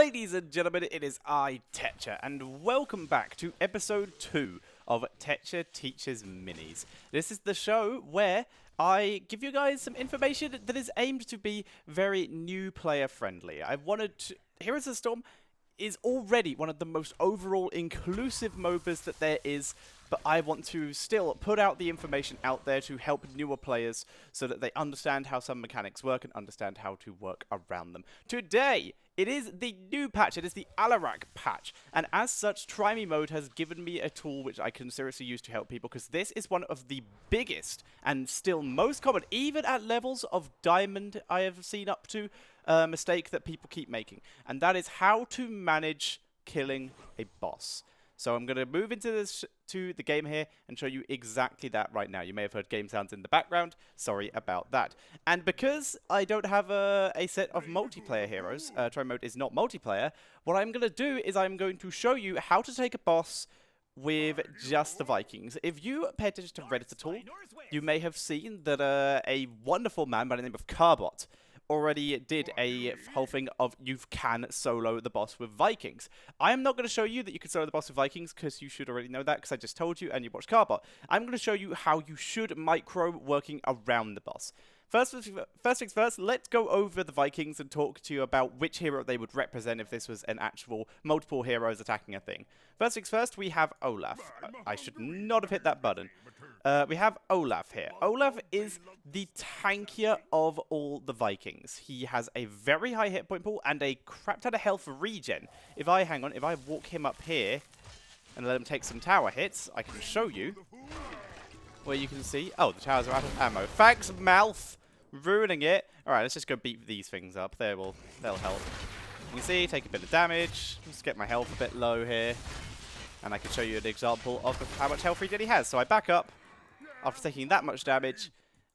Ladies and gentlemen, it is I, Tetcher, and welcome back to episode 2 of Tetcher Teaches Minis. This is the show where I give you guys some information that is aimed to be very new player friendly. Heroes of the Storm is already one of the most overall inclusive MOBAs that there is, but I want to still put out the information out there to help newer players so that they understand how some mechanics work and understand how to work around them. Today, it is the new patch, it is the Alarak patch, and as such, Try Me Mode has given me a tool which I can seriously use to help people, because this is one of the biggest and still most common, even at levels of Diamond I have seen up to, mistake that people keep making, and that is how to manage killing a boss. So I'm going to move into the game here and show you exactly that right now. You may have heard game sounds in the background. Sorry about that. And because I don't have a set of multiplayer heroes, Try Mode is not multiplayer, what I'm going to do is I'm going to show you how to take a boss with just the Vikings. If you pay attention to Reddit at all, you may have seen that a wonderful man by the name of Carbot already did a whole thing of you can solo the boss with Vikings. I am not going to show you that you can solo the boss with Vikings because you should already know that because I just told you and you watched Carbot. I'm going to show you how you should micro working around the boss. First things first, let's go over the Vikings and talk to you about which hero they would represent if this was an actual multiple heroes attacking a thing. First things first, we have Olaf. I should not have hit that button. We have Olaf here. Olaf is the tankier of all the Vikings. He has a very high hit point pool and a crap ton of health regen. If I walk him up here and let him take some tower hits, I can show you where you can see, oh, the towers are out of ammo. Thanks, Mouth, ruining it. Alright, let's just go beat these things up. They'll help. You can see, take a bit of damage. Just get my health a bit low here. And I can show you an example of how much health regen he has. So I back up after taking that much damage.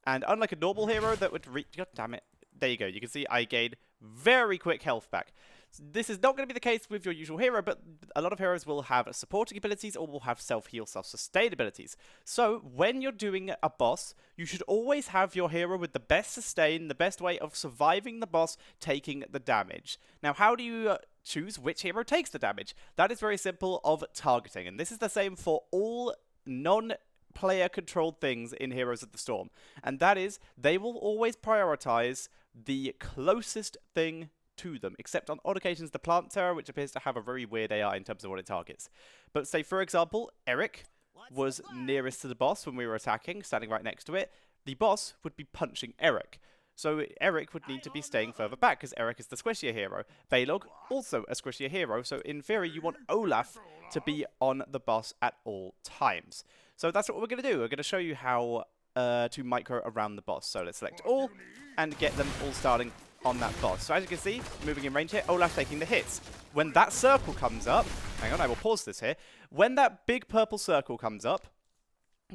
And unlike a normal hero that would God damn it. There you go. You can see I gain very quick health back. This is not going to be the case with your usual hero, but a lot of heroes will have supporting abilities or will have self-heal, self-sustain abilities. So when you're doing a boss, you should always have your hero with the best sustain, the best way of surviving the boss, taking the damage. Now, how do you choose which hero takes the damage? That is very simple of targeting, and this is the same for all non-player controlled things in Heroes of the Storm. And that is, they will always prioritize the closest thing to them, except on odd occasions the Plant Terror, which appears to have a very weird AI in terms of what it targets. But say, for example, Eric was nearest to the boss when we were attacking, standing right next to it. The boss would be punching Eric. So Eric would need to be staying further back, because Eric is the squishier hero. Balog, also a squishier hero, so in theory you want Olaf to be on the boss at all times. So that's what we're going to do. We're going to show you how to micro around the boss. So let's select all, and get them all starting on that boss. So as you can see, moving in range here, Olaf taking the hits. When that circle comes up, hang on, I will pause this here. When that big purple circle comes up,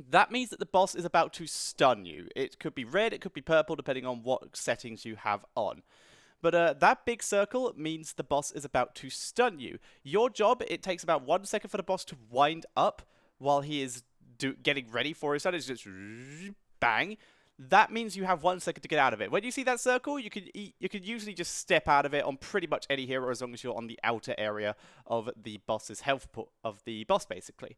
that means that the boss is about to stun you. It could be red, it could be purple, depending on what settings you have on. But that big circle means the boss is about to stun you. Your job, it takes about 1 second for the boss to wind up while he is getting ready for his stun. It's just bang. That means you have 1 second to get out of it. When you see that circle, you can usually just step out of it on pretty much any hero as long as you're on the outer area of the boss's health of the boss, basically.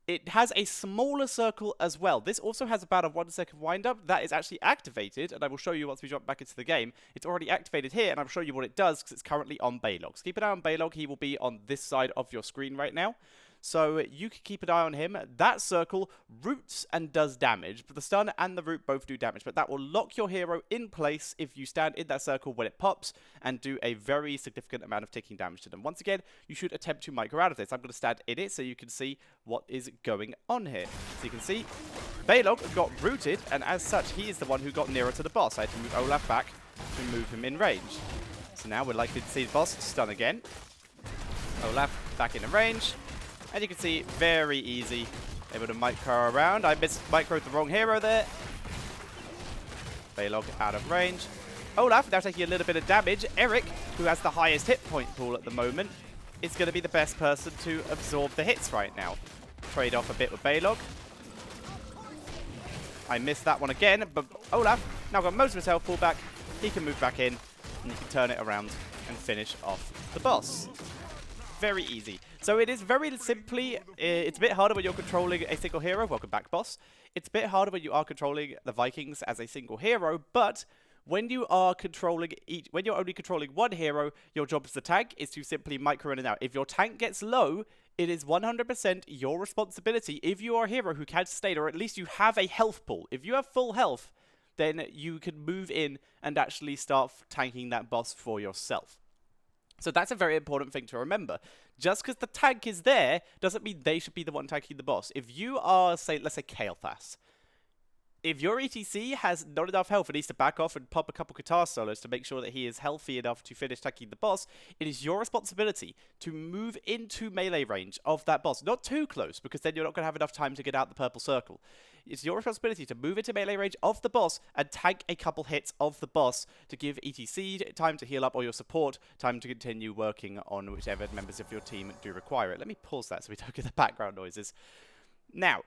It has a smaller circle as well. This also has about a 1 second wind up. That is actually activated, and I will show you once we jump back into the game. It's already activated here, and I'll show you what it does because it's currently on Balog. So keep an eye on Balog. He will be on this side of your screen right now. So you can keep an eye on him. That circle roots and does damage, but the stun and the root both do damage, but that will lock your hero in place if you stand in that circle when it pops and do a very significant amount of ticking damage to them. Once again, you should attempt to micro out of this. I'm going to stand in it so you can see what is going on here. So you can see Balog got rooted, and as such, he is the one who got nearer to the boss. I had to move Olaf back to move him in range. So now we're likely to see the boss stun again. Olaf back in range. And you can see, very easy, able to micro around. I microed the wrong hero there. Balog out of range. Olaf now taking a little bit of damage. Eric, who has the highest hit point pool at the moment, is going to be the best person to absorb the hits right now. Trade off a bit with Balog. I missed that one again, but Olaf now got most of his health pulled back. He can move back in, and you can turn it around and finish off the boss. Very easy. So it is very simply, it's a bit harder when you're controlling a single hero. Welcome back, boss. It's a bit harder when you are controlling the Vikings as a single hero, but when you are controlling when you're only controlling one hero, your job as the tank is to simply micro in and out. If your tank gets low, it is 100% your responsibility, if you are a hero who can sustain, or at least you have a health pool. If you have full health, then you can move in and actually start tanking that boss for yourself. So that's a very important thing to remember. Just because the tank is there doesn't mean they should be the one tanking the boss. If you are, say, let's say Kael'thas, if your ETC has not enough health and needs to back off and pop a couple guitar solos to make sure that he is healthy enough to finish tanking the boss, it is your responsibility to move into melee range of that boss. Not too close, because then you're not going to have enough time to get out the purple circle. It's your responsibility to move into melee range of the boss and tank a couple hits of the boss to give ETC time to heal up, or your support time to continue working on whichever members of your team do require it. Let me pause that so we don't get the background noises. Now,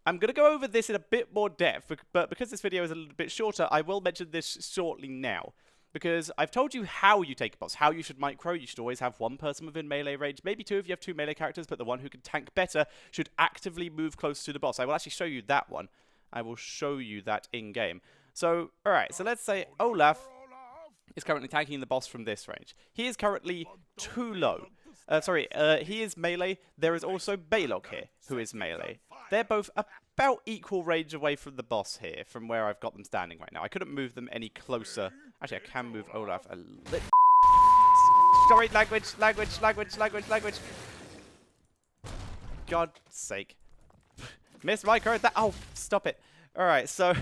I'm going to go over this in a bit more depth, but because this video is a little bit shorter, I will mention this shortly now. Because I've told you how you take a boss, how you should micro. You should always have one person within melee range, maybe two if you have two melee characters, but the one who can tank better should actively move close to the boss. I will actually show you that one. I will show you that in-game. So, alright, so let's say Olaf is currently tanking the boss from this range. He is currently too low. He is melee. There is also Balog here, who is melee. They're both about equal range away from the boss here, from where I've got them standing right now. I couldn't move them any closer. Actually, I can move Olaf a little. Sorry, language. God's sake. Miss micro, that. Oh, stop it. Alright, so.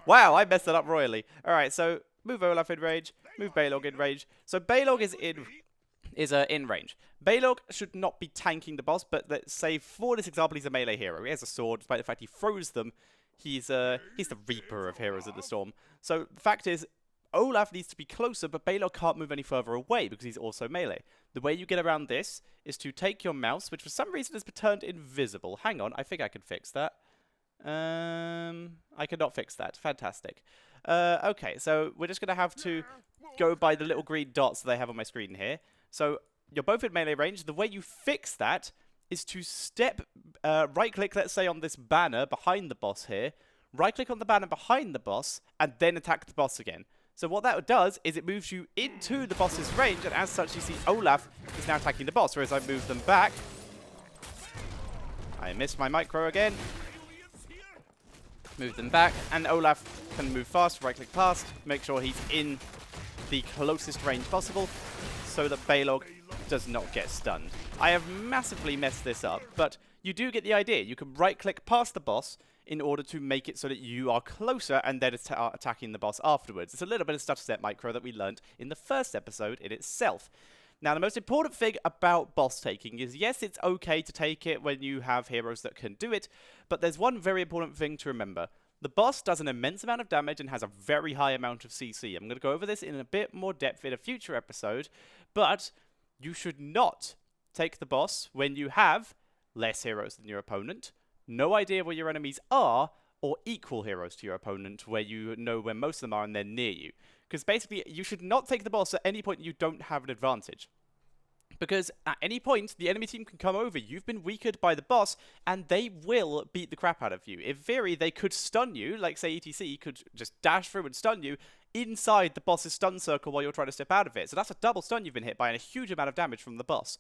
Wow, I messed it up royally. Alright, so move Olaf in range, move Balog in range. So Balog is in range. Balog should not be tanking the boss, but let's say for this example, he's a melee hero. He has a sword, despite the fact he throws them. He's the Reaper of Heroes of the Storm. So the fact is, Olaf needs to be closer, but Balog can't move any further away because he's also melee. The way you get around this is to take your mouse, which for some reason has been turned invisible. Hang on, I think I can fix that. I cannot fix that. Fantastic. Okay, so we're just going to have to go by the little green dots that they have on my screen here. So you're both in melee range. The way you fix that is to right-click, let's say, on this banner behind the boss here. Right-click on the banner behind the boss, and then attack the boss again. So what that does is it moves you into the boss's range, and as such, you see Olaf is now attacking the boss. Whereas I move them back. I missed my micro again. Move them back, and Olaf can move fast, right-click past, make sure he's in the closest range possible, so that Balog does not get stunned. I have massively messed this up, but you do get the idea. You can right-click past the boss in order to make it so that you are closer and then attacking the boss afterwards. It's a little bit of stutter step micro that we learned in the first episode in itself. Now, the most important thing about boss taking is, yes, it's okay to take it when you have heroes that can do it, but there's one very important thing to remember. The boss does an immense amount of damage and has a very high amount of CC. I'm going to go over this in a bit more depth in a future episode, but you should not take the boss when you have less heroes than your opponent, no idea where your enemies are, or equal heroes to your opponent where you know where most of them are and they're near you. Because basically, you should not take the boss at any point you don't have an advantage. Because at any point, the enemy team can come over, you've been weakened by the boss, and they will beat the crap out of you. In theory, they could stun you, like say ETC could just dash through and stun you inside the boss's stun circle while you're trying to step out of it. So that's a double stun you've been hit by and a huge amount of damage from the boss.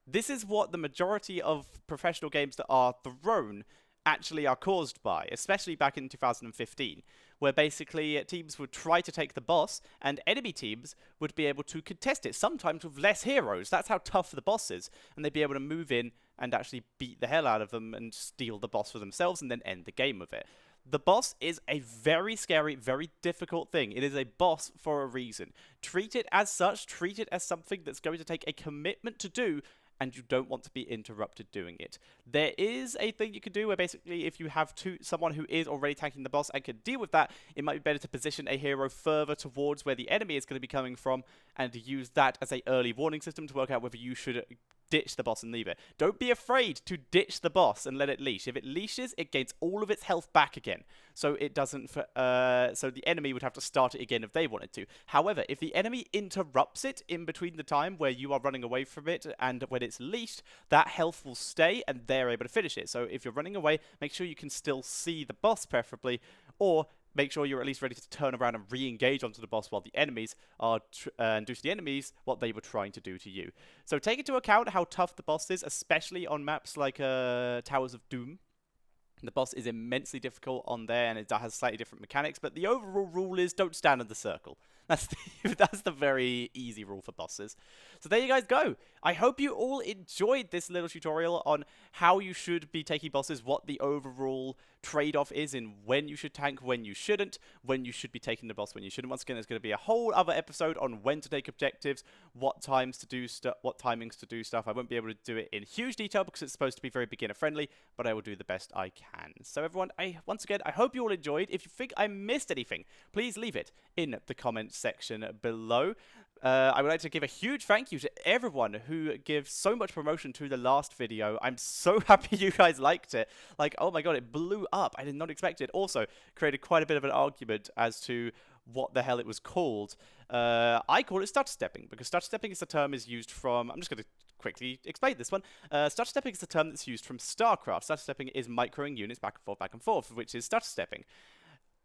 This is what the majority of professional games that are thrown actually are caused by, especially back in 2015, where basically teams would try to take the boss and enemy teams would be able to contest it, sometimes with less heroes. That's how tough the boss is, and they'd be able to move in and actually beat the hell out of them and steal the boss for themselves and then end the game with it. The boss is a very scary, very difficult thing. It is a boss for a reason. Treat it as such, treat it as something that's going to take a commitment to do, and you don't want to be interrupted doing it. There is a thing you can do where basically if you have someone who is already tanking the boss and can deal with that, it might be better to position a hero further towards where the enemy is going to be coming from and use that as an early warning system to work out whether you should ditch the boss and leave it. Don't be afraid to ditch the boss and let it leash. If it leashes, it gains all of its health back again. So it doesn't. So the enemy would have to start it again if they wanted to. However, if the enemy interrupts it in between the time where you are running away from it and when it's leashed, that health will stay and they're able to finish it. So if you're running away, make sure you can still see the boss preferably, or make sure you're at least ready to turn around and re-engage onto the boss while the enemies are and do to the enemies what they were trying to do to you. So take into account how tough the boss is, especially on maps like Towers of Doom. The boss is immensely difficult on there, and it has slightly different mechanics, but the overall rule is don't stand in the circle. That's the very easy rule for bosses. So there you guys go. I hope you all enjoyed this little tutorial on how you should be taking bosses, what the overall trade-off is in when you should tank, when you shouldn't, when you should be taking the boss, when you shouldn't. Once again, there's going to be a whole other episode on when to take objectives, what times to do stuff, what timings to do stuff. I won't be able to do it in huge detail because it's supposed to be very beginner-friendly, but I will do the best I can. So everyone, once again, I hope you all enjoyed. If you think I missed anything, please leave it in the comments section below. I would like to give a huge thank you to everyone who gives so much promotion to the last video. I'm so happy you guys liked it. Like, oh my god, it blew up. I did not expect it. Also, created quite a bit of an argument as to what the hell it was called. I call it stutter stepping, because stutter stepping is the term is used from... I'm just going to quickly explain this one. Stutter stepping is the term that's used from StarCraft. Stutter stepping is microing units back and forth, which is stutter stepping.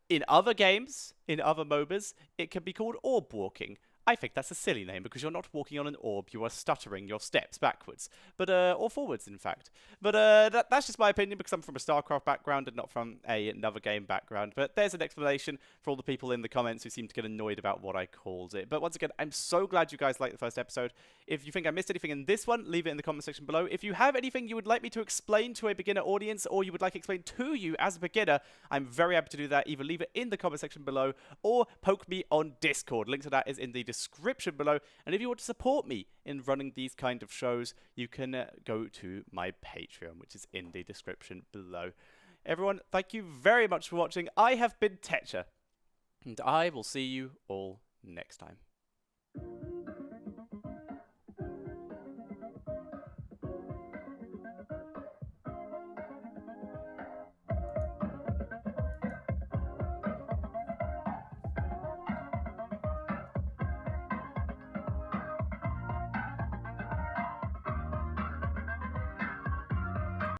In other games, in other MOBAs, it can be called orb walking. I think that's a silly name because you're not walking on an orb, you are stuttering your steps backwards. But, or forwards, in fact. But that's just my opinion because I'm from a StarCraft background and not from another game background. But there's an explanation for all the people in the comments who seem to get annoyed about what I called it. But once again, I'm so glad you guys liked the first episode. If you think I missed anything in this one, leave it in the comment section below. If you have anything you would like me to explain to a beginner audience, or you would like explained to you as a beginner, I'm very happy to do that. Either leave it in the comment section below, or poke me on Discord. Link to that is in the description below. And if you want to support me in running these kind of shows, you can go to my Patreon, which is in the description below. Everyone, thank you very much for watching. I have been Tetcher, and I will see you all next time.